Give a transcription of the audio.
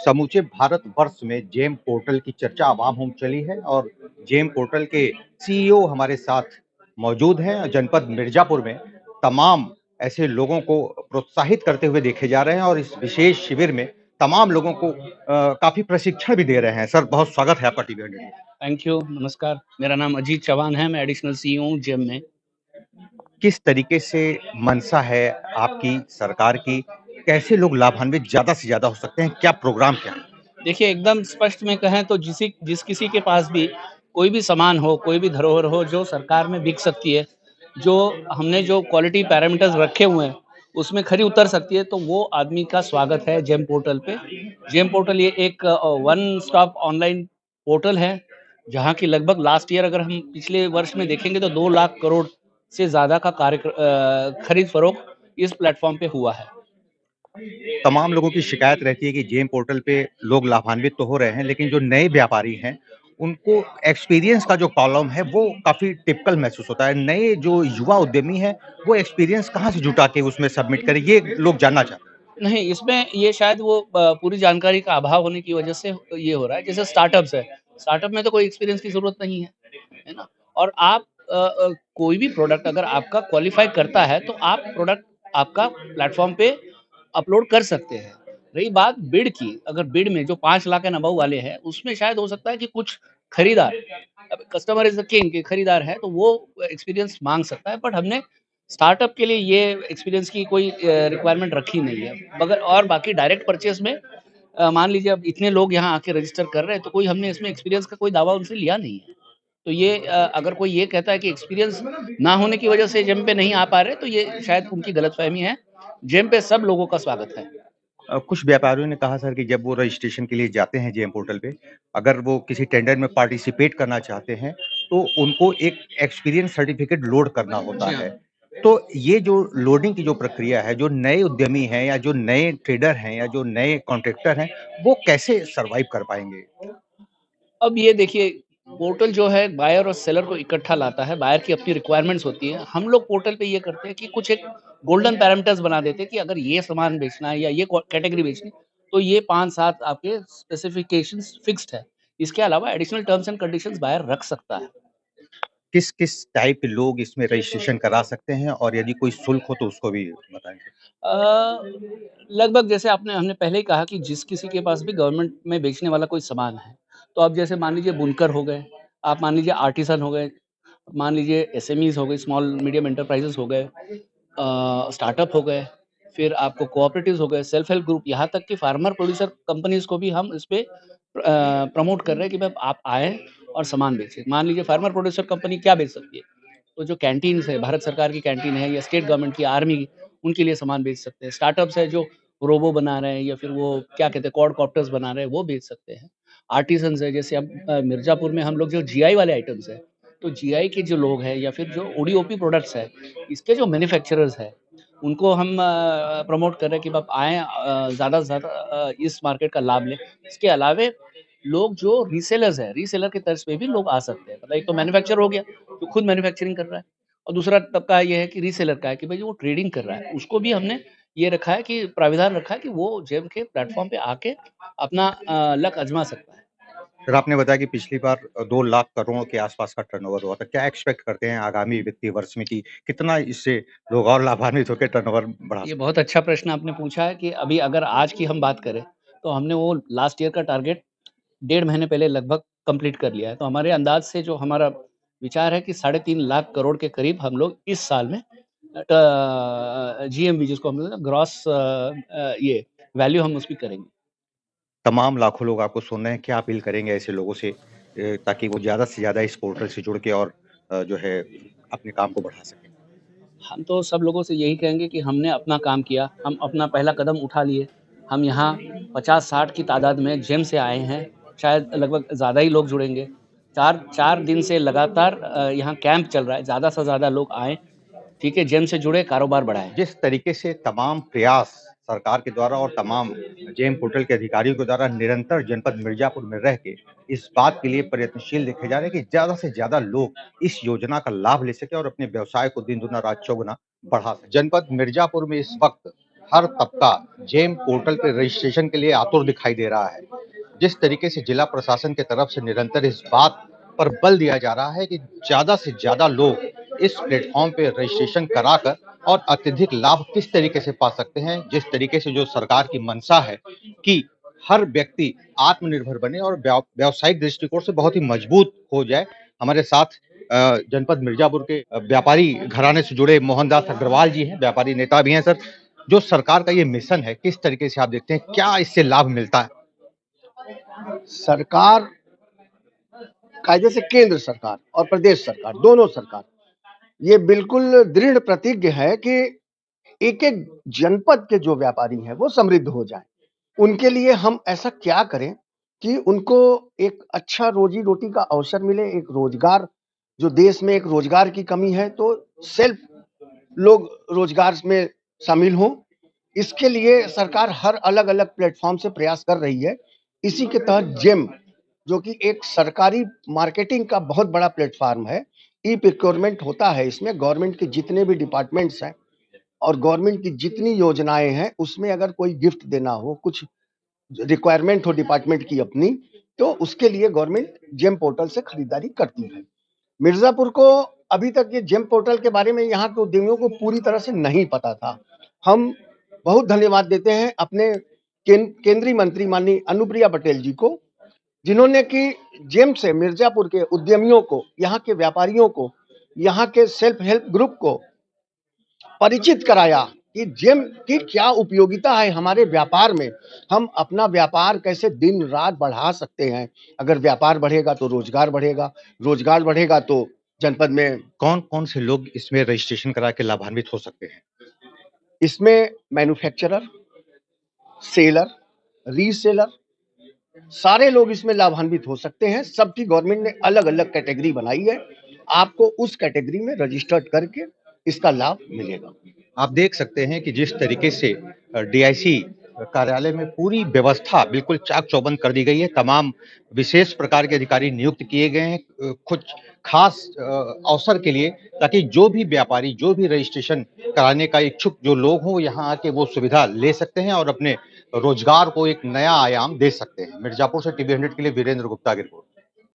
समूचे भारतवर्ष में GeM portal की चर्चा अवाम में चली है और जेम पोर्टल के सीईओ हमारे साथ मौजूद हैं। जनपद मिर्जापुर में तमाम ऐसे लोगों को प्रोत्साहित करते हुए देखे जा रहे हैं और इस विशेष शिविर में तमाम लोगों को काफी प्रशिक्षण भी दे रहे हैं। सर, बहुत स्वागत है आपका टीवी हंड्रेड में। थैंक यू, नमस्कार। मेरा नाम अजीत चौहान है, मैं एडिशनल सीईओ हूँ जेम में। किस तरीके से मंशा है आपकी सरकार की, कैसे लोग लाभान्वित ज्यादा से ज्यादा हो सकते हैं, क्या प्रोग्राम क्या है? देखिए, एकदम स्पष्ट में कहें तो जिस किसी के पास भी कोई भी सामान हो, कोई भी धरोहर हो जो सरकार में बिक सकती है, जो हमने जो क्वालिटी पैरामीटर्स रखे हुए हैं उसमें खरी उतर सकती है, तो वो आदमी का स्वागत है जेम पोर्टल पे। जेम पोर्टल ये एक वन स्टॉप ऑनलाइन पोर्टल है, जहाँ की लगभग लास्ट ईयर अगर हम पिछले वर्ष में देखेंगे तो 2 लाख करोड़ से ज़्यादा का खरीद फरोख्त इस प्लेटफॉर्म पे हुआ है। तमाम लोगों की शिकायत रहती है कि जेम पोर्टल पे लोग लाभान्वित तो हो रहे हैं, लेकिन जो नए व्यापारी हैं, उनको एक्सपीरियंस का जो कॉलम है, वो काफ़ी टिपिकल महसूस होता है। नए जो युवा उद्यमी हैं, वो एक्सपीरियंस कहाँ से जुटा के उसमें सबमिट करें, ये लोग जानना चाहते हैं। नहीं, इसमें ये शायद वो पूरी जानकारी का अभाव होने की वजह से ये हो रहा है। जैसे स्टार्टअप्स है, स्टार्टअप में तो कोई एक्सपीरियंस की ज़रूरत नहीं है ना? और आप कोई भी प्रोडक्ट अगर आपका क्वालीफाई करता है, तो आप प्रोडक्ट आपका प्लेटफ़ॉर्म पे अपलोड कर सकते हैं। रही बात बिड की, अगर बिड में जो 5 लाख एंड अबव वाले हैं, उसमें शायद हो सकता है कि कुछ खरीदार, अब कस्टमर इज़ द किंग, कि खरीदार है तो वो एक्सपीरियंस माँग सकता है, बट हमने स्टार्टअप के लिए ये एक्सपीरियंस की कोई रिक्वायरमेंट रखी नहीं है। मगर और बाकी डायरेक्ट परचेज़ में मान लीजिए अब इतने लोग यहाँ आके रजिस्टर कर रहे हैं, तो कोई हमने इसमें एक्सपीरियंस का कोई दावा उनसे लिया नहीं है। तो ये अगर कोई ये कहता है कि एक्सपीरियंस ना होने की वजह से जेम पे नहीं आ पा रहे, तो ये शायद उनकी गलतफ़हमी है। जेम पे सब लोगों का स्वागत है। कुछ व्यापारियों ने कहा सर कि जब वो रजिस्ट्रेशन के लिए जाते हैं जेम पोर्टल पे, अगर वो किसी टेंडर में पार्टिसिपेट करना चाहते हैं, तो उनको एक एक्सपीरियंस सर्टिफिकेट लोड करना होता जी हाँ। है। तो ये जो लोडिंग की जो प्रक्रिया है, जो नए उद्यमी हैं या जो नए ट्रेडर हैं या जो नए कॉन्ट्रैक्टर हैं, वो कैसे सर्वाइव कर पाएँगे? अब ये देखिए, पोर्टल जो है बायर और सेलर को इकट्ठा लाता है। बायर की अपनी रिक्वायरमेंट्स होती है। हम लोग पोर्टल पे ये करते हैं कि कुछ एक गोल्डन पैरामीटर्स बना देते हैं कि अगर ये सामान बेचना है या ये कैटेगरी बेचनी है, तो ये 5-7 आपके स्पेसिफिकेशंस फिक्स्ड है। इसके अलावा additional terms and conditions buyer रख सकता है। किस-किस टाइप के लोग इसमें रजिस्ट्रेशन करा सकते हैं और यदि कोई शुल्क हो तो उसको भी बताएँ? अ, लगभग जैसे आपने हमने पहले ही कहा कि जिस किसी के पास भी गवर्नमेंट में बेचने वाला कोई सामान है, तो आप जैसे मान लीजिए बुनकर हो गए, आप मान लीजिए आर्टिसन हो गए, मान लीजिए एसएमईज़ हो गई, स्मॉल मीडियम एंटरप्राइजेज़ हो गए, स्टार्टअप हो गए, फिर आपको कोऑपरेटिव्स हो गए, सेल्फ हेल्प ग्रुप, यहाँ तक कि फार्मर प्रोड्यूसर कंपनीज़ को भी हम इस पे प्रमोट कर रहे हैं कि भाई आप आएँ और सामान बेचें। मान लीजिए फार्मर प्रोड्यूसर कंपनी क्या बेच सकती है? तो जो कैंटीन्स है, भारत सरकार की कैंटीन है या स्टेट गवर्नमेंट की, आर्मी की, उनके लिए सामान बेच सकते हैं। स्टार्टअप्स है जो रोबो बना रहे हैं या फिर वो क्या कहते हैं क्वाडकॉप्टर्स बना रहे हैं, वो बेच सकते हैं। आर्टिसन्स है, जैसे अब मिर्ज़ापुर में हम लोग जो जीआई वाले आइटम्स हैं, तो जीआई के जो लोग हैं या फिर जो ओडीओपी प्रोडक्ट्स हैं, इसके जो मैन्युफैक्चरर्स हैं, उनको हम प्रमोट कर रहे हैं कि आप आएँ, ज़्यादा से ज़्यादा इस मार्केट का लाभ लें। इसके अलावे लोग जो रीसेलर्स हैं, रीसेलर की तर्ज पे भी लोग आ सकते हैं। मतलब एक तो मैन्युफैक्चर हो गया, जो खुद मैन्युफैक्चरिंग कर रहा है, और दूसरा तबका ये है कि रीसेलर का है कि भाई वो ट्रेडिंग कर रहा है। उसको भी हमने ये रखा है कि प्राविधान रखा है कि वो जेम के प्लेटफ़ॉर्म पे आके अपना लक आज़मा सकता है। सर, आपने बताया कि पिछली बार 2 लाख करोड़ के आसपास का टर्नओवर हुआ था। क्या एक्सपेक्ट करते हैं आगामी वित्तीय वर्ष में कि कितना इससे लोग और लाभान्वित होके टर्नओवर बढ़ा ये सकते बहुत अच्छा प्रश्न आपने पूछा है कि अभी अगर आज की हम बात करें, तो हमने वो लास्ट ईयर का टारगेट 1.5 महीने पहले लगभग कंप्लीट कर लिया है। तो हमारे अंदाज़ से जो हमारा विचार है कि 3.5 लाख करोड़ के करीब हम लोग इस साल में जीएमवी, जिसको हम लोग ना ग्रॉस ये वैल्यू हम उसकी करेंगे। तमाम लाखों लोग आपको सुन रहे हैं, क्या अपील करेंगे ऐसे लोगों से ताकि वो ज़्यादा से ज़्यादा इस पोर्टल से जुड़ के और जो है अपने काम को बढ़ा सकें? हम तो सब लोगों से यही कहेंगे कि हमने अपना काम किया, हम अपना पहला कदम उठा लिए। हम यहाँ 50-60 की तादाद में जेम से आए हैं, शायद लगभग ज़्यादा ही लोग जुड़ेंगे। 4 दिन से लगातार यहाँ कैंप चल रहा है, ज़्यादा से ज़्यादा लोग आएँ, ठीक है? जेम से जुड़े, कारोबार बढ़ाएँ। जिस तरीके से तमाम प्रयास सरकार के द्वारा और तमाम जेम पोर्टल के अधिकारियों के द्वारा निरंतर जनपद मिर्जापुर में रह के इस बात के लिए प्रयत्नशील देखे जा रहे हैं कि ज़्यादा से ज़्यादा लोग इस योजना का लाभ ले सकें और अपने व्यवसाय को दिन दुना रात चौगुना बढ़ा सकें। जनपद मिर्जापुर में इस वक्त हर तबका जेम पोर्टल पे रजिस्ट्रेशन के लिए आतुर दिखाई दे रहा है। जिस तरीके से जिला प्रशासन की तरफ से निरंतर इस बात पर बल दिया जा रहा है कि ज़्यादा से ज़्यादा लोग इस प्लेटफ़ॉर्म पे रजिस्ट्रेशन कराकर और अत्यधिक लाभ किस तरीके से पा सकते हैं, जिस तरीके से जो सरकार की मंशा है कि हर व्यक्ति आत्मनिर्भर बने और व्यावसायिक दृष्टिकोण से बहुत ही मजबूत हो जाए। हमारे साथ जनपद मिर्जापुर के व्यापारी घराने से जुड़े मोहनदास अग्रवाल जी हैं, व्यापारी नेता भी हैं सर। जो सरकार का ये मिशन है, किस तरीके से आप देखते हैं, क्या इससे लाभ मिलता है? सरकार, कायदे से केंद्र सरकार और प्रदेश सरकार, दोनों सरकार, ये बिल्कुल दृढ़ प्रतिज्ञ है कि एक-एक जनपद के जो व्यापारी हैं, वो समृद्ध हो जाएँ। उनके लिए हम ऐसा क्या करें कि उनको एक अच्छा रोज़ी-रोटी का अवसर मिले, एक रोज़गार, जो देश में एक रोज़गार की कमी है, तो सेल्फ लोग रोज़गार में शामिल हों। इसके लिए सरकार हर अलग-अलग प्लेटफ़ॉर्म से प्रयास कर रही है। इसी के तहत जेम, जो कि एक सरकारी मार्केटिंग का बहुत बड़ा प्लेटफ़ॉर्म है, ई-प्रोक्योरमेंट होता है इसमें। गवर्नमेंट के जितने भी डिपार्टमेंट्स हैं और गवर्नमेंट की जितनी योजनाएँ हैं, उसमें अगर कोई गिफ्ट देना हो, कुछ रिक्वायरमेंट हो डिपार्टमेंट की अपनी, तो उसके लिए गवर्नमेंट जेम पोर्टल से खरीदारी करती है। मिर्ज़ापुर को अभी तक ये जेम पोर्टल के बारे में यहाँ के उद्यमियों को पूरी तरह से नहीं पता था। हम बहुत धन्यवाद देते हैं अपने केंद्रीय मंत्री माननीय अनुप्रिया पटेल जी को, जिन्होंने कि जेम से मिर्ज़ापुर के उद्यमियों को, यहाँ के व्यापारियों को, यहाँ के सेल्फ हेल्प ग्रुप को परिचित कराया कि जेम की क्या उपयोगिता है हमारे व्यापार में। हम अपना व्यापार कैसे दिन-रात बढ़ा सकते हैं। अगर व्यापार बढ़ेगा तो रोज़गार बढ़ेगा तो जनपद में। कौन-कौन से लोग इसमें रजिस्ट्रेशन करा के लाभान्वित हो सकते हैं? इसमें मैन्युफैक्चरर, सेलर, रीसेलर, सारे लोग इसमें लाभान्वित हो सकते हैं। सबकी गवर्नमेंट ने अलग-अलग कैटेगरी बनाई है। आपको उस कैटेगरी में रजिस्टर्ड करके इसका लाभ मिलेगा। आप देख सकते हैं कि जिस तरीके से डीआईसी कार्यालय में पूरी व्यवस्था बिल्कुल चाक-चौबंद कर दी गई है। तमाम विशेष प्रकार के अधिकारी नियुक्त किए गए हैं कुछ खास अवसर के लिए, ताकि जो भी व्यापारी, जो भी रजिस्ट्रेशन कराने का इच्छुक जो लोग हों, यहाँ आके वो सुविधा ले सकते हैं और अपने रोजगार को एक नया आयाम दे सकते हैं। मिर्जापुर से टीवी 100 के लिए वीरेंद्र गुप्ता की रिपोर्ट।